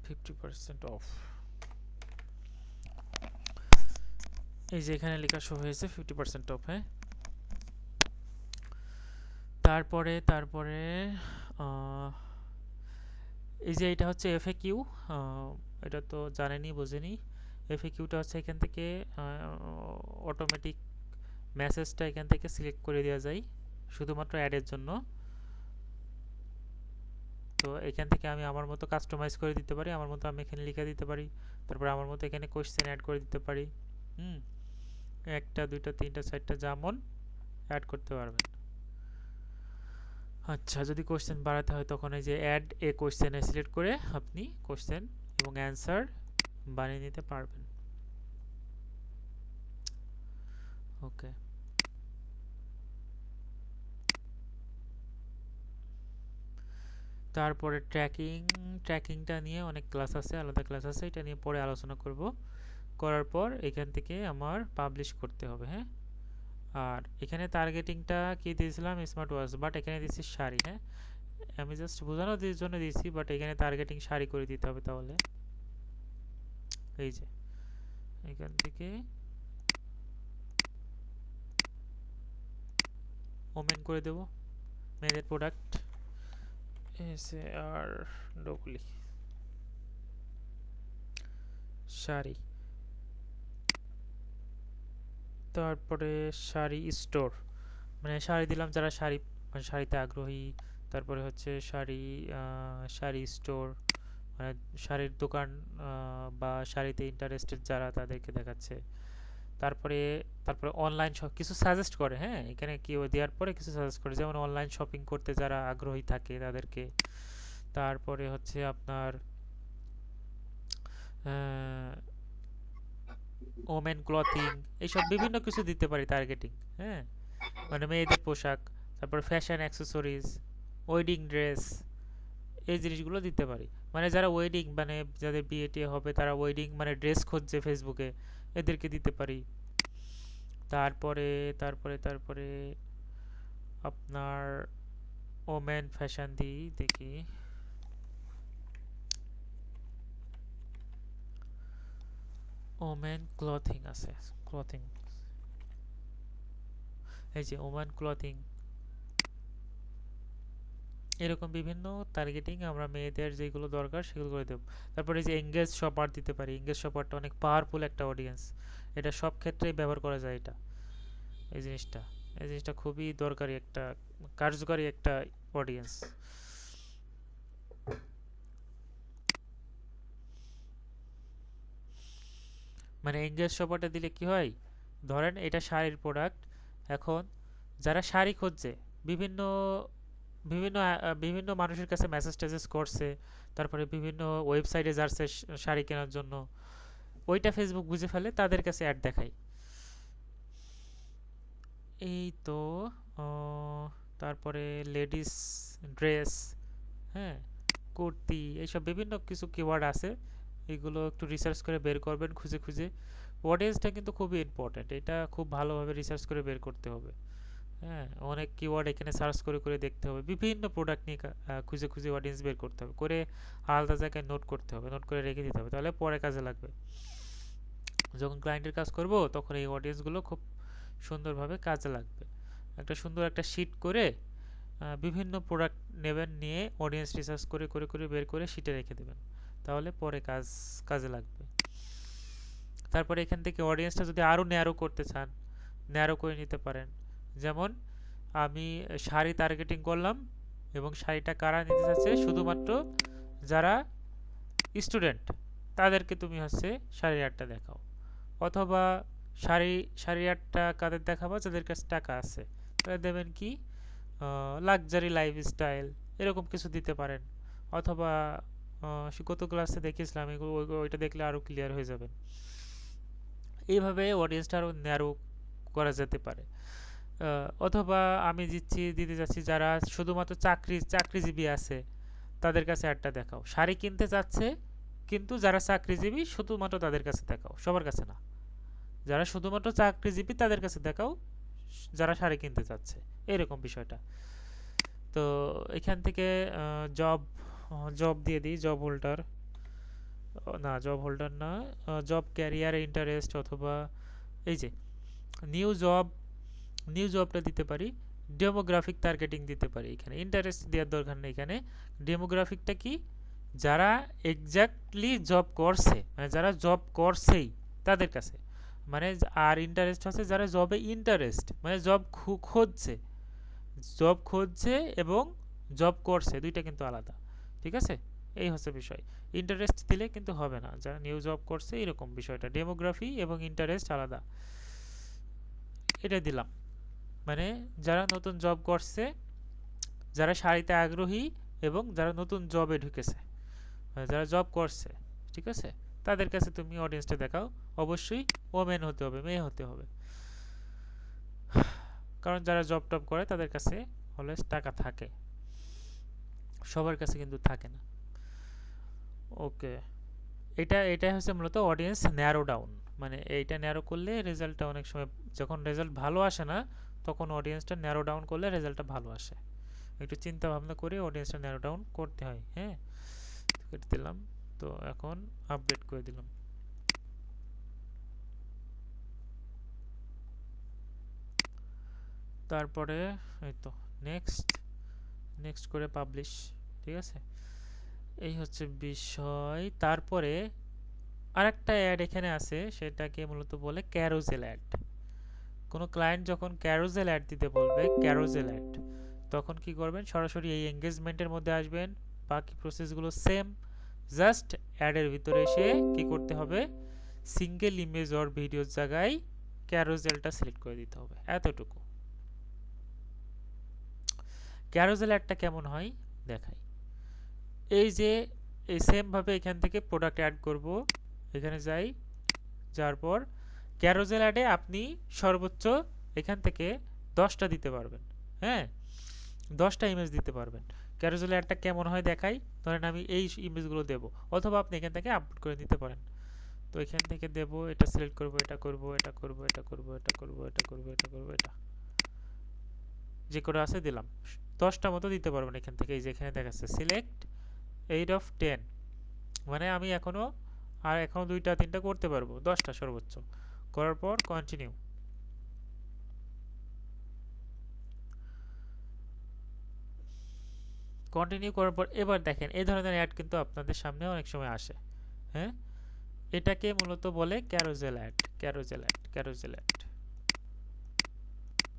50% অফ, এই যে এখানে লেখা শো হয়েছে 50% অফ, হ্যাঁ। তারপরে তারপরে এই যে এটা হচ্ছে এফএকিউ, এটা তো জানেনি বোঝেনি। এফএকিউটা হচ্ছে এখান থেকে অটোমেটিক মেসেজটা এখান থেকে সিলেক্ট করে দেওয়া যায় শুধুমাত্র অ্যাডের জন্য। তো এখান থেকে আমি আমার মতো কাস্টমাইজ করে দিতে পারি, আমার মতো আমি এখানে লিখে দিতে পারি। তারপর আমার মতো এখানে কোয়েশ্চেন অ্যাড করে দিতে পারি। হুম, একটা, দুইটা, তিনটা, চারটা, যেমন অ্যাড করতে পারবেন। আচ্ছা, যদি কোয়েশ্চেন বাড়াতে হয় তখন এই যে অ্যাড এ কোয়েশ্চেনে সিলেক্ট করে আপনি কোয়েশ্চেন এবং অ্যান্সার বানিয়ে নিতে পারবেন। ওকে, তারপরে ট্র্যাকিংটা নিয়ে অনেক ক্লাস আছে, আলাদা ক্লাস আছে, এটা নিয়ে পরে আলোচনা করব। করার পর এখান থেকে আমার পাবলিশ করতে হবে, হ্যাঁ। আর এখানে টার্গেটিংটা কি দিয়েছিলাম, স্মার্ট ওয়াচ, বাট এখানে দিচ্ছি শাড়ি, হ্যাঁ। আমি জাস্ট বোঝানোর জন্য দিয়েছি, বাট এখানে টার্গেটিং শাড়ি করে দিতে হবে। তাহলে এই যে এখান থেকে ওমেন করে দেব, মেয়েদের প্রোডাক্ট, এসে আর ডগলি, শাড়ি, তারপরে শাড়ি স্টোর, মানে শাড়ি দিলাম যারা শাড়ি, মানে শাড়িতে আগ্রহী। তারপরে হচ্ছে শাড়ি, শাড়ি স্টোর, মানে শাড়ির দোকান, বা শাড়িতে ইন্টারেস্টেড যারা তাদেরকে দেখাচ্ছে। তারপরে তারপরে অনলাইন সব কিছু সাজেস্ট করে, হ্যাঁ, এখানে কি দেওয়ার পরে কিছু সাজেস্ট করে, যেমন অনলাইন শপিং করতে যারা আগ্রহী থাকে তাদেরকে। তারপরে হচ্ছে আপনার ওমেন ক্লথিং, এইসব বিভিন্ন কিছু দিতে পারি টার্গেটিং, হ্যাঁ, মানে মেয়েদের পোশাক, তারপর ফ্যাশন অ্যাক্সেসরিজ, ওয়েডিং ড্রেস, এই জিনিসগুলো দিতে পারি। মানে যারা ওয়েডিং, মানে যাদের বিয়ে টিয়ে হবে তারা ওয়েডিং মানে ড্রেস খুঁজছে ফেসবুকে, এদেরকে দিতে পারি। তারপরে তারপরে তারপরে আপনার ওমেন ফ্যাশন দিই, দেখি ওমেন ক্লথিং আছে, ক্লথিং, এই যে ওমেন ক্লথিং, এরকম বিভিন্ন টার্গেটিং আমরা মেয়েদের যেগুলো দরকার সেগুলো করে দেব। তারপরে এই যে এঙ্গেজ শপার দিতে পারি, এঙ্গেজ শপারটা অনেক পাওয়ারফুল একটা অডিয়েন্স, এটা সব ক্ষেত্রেই ব্যবহার করা যায়। এটা এই জিনিসটা এই জিনিসটা খুবই দরকারি একটা, কার্যকারী একটা অডিয়েন্স। মানে এঙ্গেজ শপারটা দিলে কি হয়, ধরেন এটা শাড়ির প্রোডাক্ট, এখন যারা শাড়ি খুঁজছে, বিভিন্ন বিভিন্ন বিভিন্ন মানুষের কাছে মেসেজ টেসেজ করছে, তারপরে বিভিন্ন ওয়েবসাইটে যাচ্ছে শাড়ি কেনার জন্য, ওইটা ফেসবুক বুঝে ফেলে, তাদের কাছে অ্যাড দেখায়। এই তো তারপরে লেডিস ড্রেস, হ্যাঁ, কুর্তি, এইসব বিভিন্ন কিছু কিওয়ার্ড আছে, এগুলো একটু রিসার্চ করে বের করবেন খুঁজে খুঁজে। অডিয়েন্সটা কিন্তু খুবই ইম্পর্ট্যান্ট, এটা খুব ভালোভাবে রিসার্চ করে বের করতে হবে। হ্যাঁ, অনেক কিওয়ার্ড এখানে সার্চ করে করে দেখতে হবে, বিভিন্ন প্রোডাক্ট নিয়ে খুঁজে খুঁজে অডিয়েন্স বের করতে হবে, করে আলাদা জায়গায় নোট করতে হবে, নোট করে রেখে দিতে হবে, তাহলে পরে কাজে লাগবে। যখন ক্লায়েন্টের কাজ করব তখন এই অডিয়েন্সগুলো খুব সুন্দরভাবে কাজে লাগবে। একটা সুন্দর একটা শিট করে বিভিন্ন প্রোডাক্ট নেবেন, নিয়ে অডিয়েন্স রিসার্চ করে করে করে বের করে শিটে রেখে দেবেন, তাহলে পরে কাজে লাগবে। তারপরে এখান থেকে অডিয়েন্সটা যদি আরও ন্যারো করতে চান, ন্যারো করে নিতে পারেন। যেমন আমি শাড়ি টার্গেটিং করলাম, এবং শাড়িটা কারা নিতে চাচ্ছে, শুধুমাত্র যারা স্টুডেন্ট, তাদেরকে তুমি হচ্ছে শাড়ির অ্যাডটা দেখাও। অথবা শাড়ির অ্যাডটা কাদের দেখাবো, যাদের কাছে টাকা আছে, তাহলে দেবেন কি লাক্সারি লাইফস্টাইল, এরকম কিছু দিতে পারেন। অথবা গত ক্লাসে দেখিয়েছিলাম, ওইটা দেখলে আরও ক্লিয়ার হয়ে যাবেন। এইভাবে অডিয়েন্সটা আরও ন্যারো করা যেতে পারে। অথবা আমি দিতে যাচ্ছি যারা শুধুমাত্র চাকরিজীবী আছে, তাদের কাছে অ্যাডটা দেখাও। শাড়ি কিনতে চাচ্ছে কিন্তু যারা চাকরিজীবী, শুধুমাত্র তাদের কাছে দেখাও, সবার কাছে না। যারা শুধুমাত্র চাকরিজীবী তাদের কাছে দেখাও, যারা শাড়ি কিনতে চাচ্ছে, এরকম বিষয়টা। তো এখান থেকে জব জব দিয়ে দিই, জব হোল্ডার, না জব হোল্ডার না, জব ক্যারিয়ার ইন্টারেস্ট, অথবা এই যে নিউ জব, নিউ জবটা দিতে পারি। ডেমোগ্রাফিক টার্গেটিং দিতে পারি, এখানে ইন্টারেস্ট দেওয়ার দরকার নেই। এখানে ডেমোগ্রাফিকটা কি, যারা এক্স্যাক্টলি জব করছে, মানে যারা জব করছেই তাদের কাছে, মানে আর ইন্টারেস্ট হচ্ছে যারা জবে ইন্টারেস্ট, মানে খুঁজছে, জব খুঁজছে এবং জব করছে, দুইটা কিন্তু আলাদা, ঠিক আছে? এই হচ্ছে বিষয়। ইন্টারেস্ট দিলে কিন্তু হবে না, যারা নিউ জব করছে এরকম বিষয়টা, ডেমোগ্রাফি এবং ইন্টারেস্ট আলাদা, এটা দিলাম। মানে যারা নতুন জব করছে, যারা শাড়িতে আগ্রহী, এবং যারা নতুন জবে ঢুকেছে, মানে যারা জব করছে, ঠিক আছে, তাদের কাছে তুমি অডিয়েন্সটা দেখাও। অবশ্যই ওমেন হতে হবে, মেয়ে হতে হবে, কারণ যারা জব টব করে তাদের কাছে অলওয়েজ টাকা থাকে, সবার কাছে কিন্তু থাকে না। ওকে, এটাই হচ্ছে মূলত অডিয়েন্স ন্যারো ডাউন, মানে এইটা ন্যারো করলে রেজাল্টটা অনেক সময়, যখন রেজাল্ট ভালো আসে না, তখন অডিয়েন্সটা ন্যারো ডাউন করলে রেজাল্টটা ভালো আসে। একটু চিন্তা ভাবনা করে অডিয়েন্সটা ন্যারো ডাউন করতে হয়, হ্যাঁ। কেটে দিলাম, তো এখন আপডেট করে দিলাম। তারপরে এই তো নেক্সট, নেক্সট করে পাবলিশ, ঠিক আছে, এই হচ্ছে বিষয়। তারপরে আরেকটা অ্যাড এখানে আছে, সেটাকে মূলত বলে ক্যারোজেল অ্যাড। কোনো ক্লায়েন্ট যখন ক্যারোজেল অ্যাড দিতে বলবে, ক্যারোজেল অ্যাড, তখন কি করবেন, সরাসরি এই এঙ্গেজমেন্টের মধ্যে আসবেন, বাকি প্রসেসগুলো সেম, জাস্ট অ্যাডের ভিতরে এসে কি করতে হবে, সিঙ্গেল ইমেজ অর ভিডিওর জায়গায় ক্যারোজেলটা সিলেক্ট করে দিতে হবে, এতটুকু। ক্যারোজেল অ্যাডটা কেমন হয় দেখাই। এই যে এই সেম ভাবে এখান থেকে প্রোডাক্ট অ্যাড করব, এখানে যাই, যাওয়ার পর ক্যারোজেল অ্যাডে আপনি সর্বোচ্চ এখান থেকে 10টা দিতে পারবেন। হ্যাঁ, 10টা ইমেজ দিতে পারবেন। ক্যারোজেল অ্যাডটা কেমন হয় দেখাই। ধরেন আমি এই ইমেজগুলো দেব, অথবা আপনি এখান থেকে আপলোড করে দিতে পারেন। তো এখান থেকে দেব, এটা সিলেক্ট করব, এটা করব, এটা করব, এটা করব, এটা করব, এটা করব, এটা করব, এটা যে করে আছে দিলাম। 10টা মতো দিতে পারবেন এখান থেকে। এই যে এখানে দেখাচ্ছে সিলেক্ট 8 of 10, মানে আমি এখনো 2টা 3টা করতে পারবো, 10টা সর্বোচ্চ। করার পর কন্টিনিউ। কন্টিনিউ করার পর এবার দেখেন এই ধরনের অ্যাড কিন্তু আপনাদের সামনে অনেক সময় আসে। হ্যাঁ, এটাকে মূলত বলে carousel ad, carousel ad, carousel ad.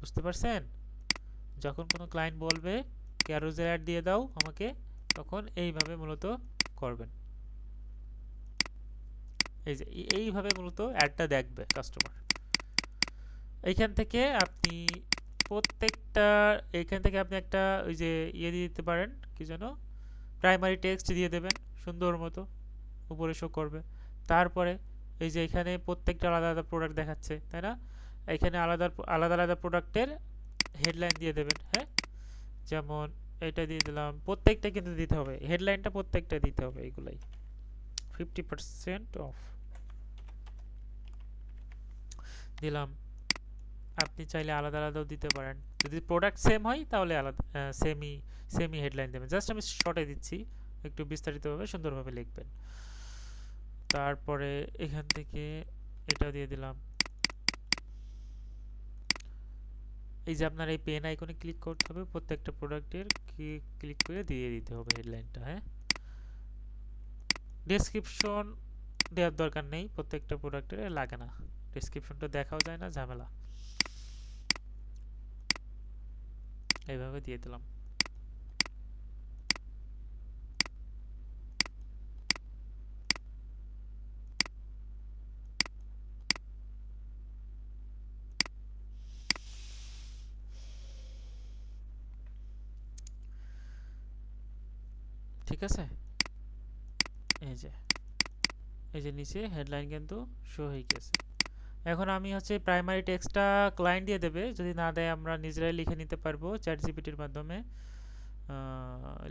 বুঝতে পারছেন? যখন কোনো ক্লায়েন্ট বলবে ক্যারোজেল অ্যাড দিয়ে দাও আমাকে, তখন এইভাবে মূলত করবেন। এই যে এইভাবে মূলত অ্যাডটা দেখবে কাস্টমার। এইখান থেকে আপনি প্রত্যেকটা, এইখান থেকে আপনি একটা ওই যে ইয়ে দিয়ে দিতে পারেন, কি যেন, প্রাইমারি টেক্সট দিয়ে দেবেন সুন্দর মতো, উপরে শো করবে। তারপরে এই যে এখানে প্রত্যেকটা আলাদা আলাদা প্রোডাক্ট দেখাচ্ছে, তাই না? এখানে আলাদা আলাদা আলাদা প্রোডাক্টের হেডলাইন দিয়ে দেবেন। হ্যাঁ, যেমন এটা দিয়ে দিলাম, প্রত্যেকটা কিন্তু দিতে হবে, হেডলাইনটা প্রত্যেকটা দিতে হবে, এইগুলাই 50% অফ দিলাম। আপনি চাইলে আলাদা আলাদাও দিতে পারেন, যদি প্রোডাক্ট সেম হয় তাহলে আলাদা সেমি হেডলাইন দেবেন। জাস্ট আমি শর্টে দিচ্ছি, একটু বিস্তারিতভাবে সুন্দরভাবে লিখবেন। তারপরে এখান থেকে এটা দিয়ে দিলাম। এই যে আপনার এই পেন আইকনে ক্লিক করতে হবে, প্রত্যেকটা প্রোডাক্টের ক্লিক করে দিয়ে দিতে হবে হেডলাইনটা। হ্যাঁ, ডেসক্রিপশন দেওয়ার দরকার নেই, প্রত্যেকটা প্রোডাক্টের লাগে না, ডেসক্রিপশনটা দেখাও যায় না, ঝামেলা। এইভাবে দিয়ে দিলাম। ঠিক আছে, এই যে নিচে হেডলাইন কিন্তু শো হয়ে গেছে। এখন আমি হচ্ছে প্রাইমারি টেক্সটটা ক্লায়েন্ট দিয়ে দেবে, যদি না দেয় আমরা নিজেরাই লিখে নিতে পারবো, চ্যাট জিপিটির মাধ্যমে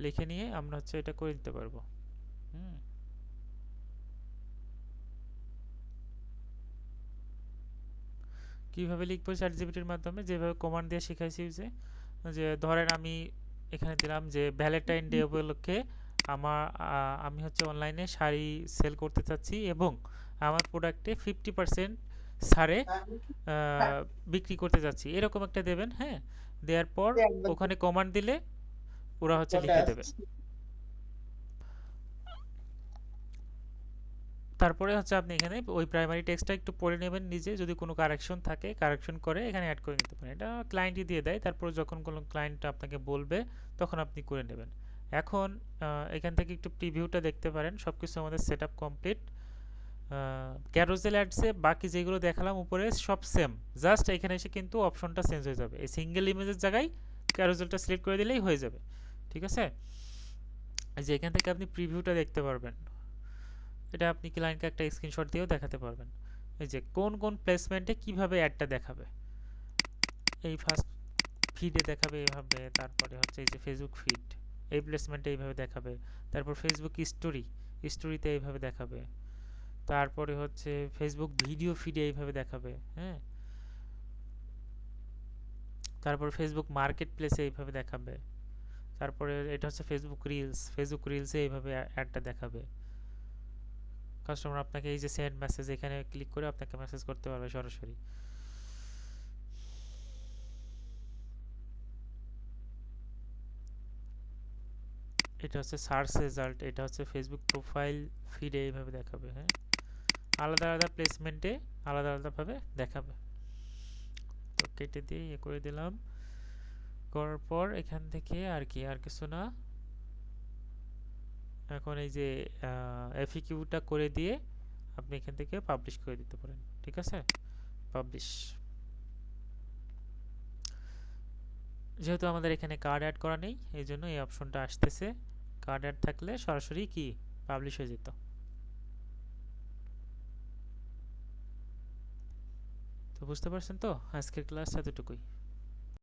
লিখে নিয়ে আমরা হচ্ছে এটা করে দিতে পারবো। হুম, কীভাবে লিখবো চ্যাট জিপিটির মাধ্যমে, যেভাবে কমান্ড দিয়ে শিখাইছি, যে ধরেন আমি এখানে দিলাম যে ভ্যালেন্টাইন ডে উপলক্ষে আমি হচ্ছে অনলাইনে শাড়ি সেল করতে চাচ্ছি এবং আমার প্রোডাক্টে 50% ছাড়ে বিক্রি করতে যাচ্ছি, এরকম একটা দেবেন। হ্যাঁ, দেওয়ার পর ওখানে কমান্ড দিলে ওরা হচ্ছে লিখে দেবে। তারপরে হচ্ছে আপনি এখানে ওই প্রাইমারি টেক্সটটা একটু পড়ে নেবেন নিজে, যদি কোনো কারেকশন থাকে কারেকশন করে এখানে অ্যাড করে নিতে পারেন। এটা ক্লায়েন্টই দিয়ে দেয়, তারপর যখন কোনো ক্লায়েন্ট আপনাকে বলবে তখন আপনি করে নেবেন। এখন এখান থেকে একটু প্রিভিউটা দেখতে পারেন, সব কিছু আমাদের সেট আপ কমপ্লিট। ক্যারোজেল অ্যাডসে বাকি যেগুলো দেখালাম উপরে সব সেম, জাস্ট এখানে এসে কিন্তু অপশনটা চেঞ্জ হয়ে যাবে, এই সিঙ্গেল ইমেজের জায়গায় ক্যারোজেলটা সিলেক্ট করে দিলেই হয়ে যাবে। ঠিক আছে, যে এখান থেকে আপনি প্রিভিউটা দেখতে পারবেন, এটা আপনি ক্লায়েন্টকে একটা স্ক্রিনশট দিয়েও দেখাতে পারবেন। এই যে কোন কোন প্লেসমেন্টে কিভাবে অ্যাডটা দেখাবে, এই ফার্স্ট ফিডে দেখাবে এইভাবে, তারপরে হচ্ছে এই যে ফেসবুক ফিড, এই প্লেসমেন্টে এইভাবে দেখাবে, তারপর ফেসবুক স্টোরিতে এইভাবে দেখাবে, তারপরে হচ্ছে ফেসবুক ভিডিও ফিডে এইভাবে দেখাবে। হ্যাঁ, তারপর ফেসবুক মার্কেট প্লেসে এইভাবে দেখাবে, তারপরে এটা হচ্ছে ফেসবুক রিলসে এইভাবে অ্যাডটা দেখাবে। কাস্টমার আপনাকে এই যে সেন্ড মেসেজ, এখানে ক্লিক করে আপনাকে মেসেজ করতে পারবে সরাসরি। এটা হচ্ছে সার্চ রেজাল্ট, এটা হচ্ছে ফেসবুক প্রোফাইল ফিডে এইভাবে দেখাবে। হ্যাঁ, আলাদা আলাদা প্লেসমেন্টে আলাদা আলাদাভাবে দেখাবে। তো কেটে দিয়ে ইয়ে করে দিলাম। করার পর এখান থেকে আর কি, আর কিছু না। এখন এই যে এফিকিউটা করে দিয়ে আপনি এখান থেকে পাবলিশ করে দিতে পারেন। ঠিক আছে, পাবলিশ। যেহেতু আমাদের এখানে কার্ড অ্যাড করা নেই, এই জন্য এই অপশনটা আসতেছে। কার্ড অ্যাড থাকলে সরাসরি কি পাবলিশ হয়ে যেত। তো বুঝতে পারছেন তো, আজকের ক্লাস এতটুকুই।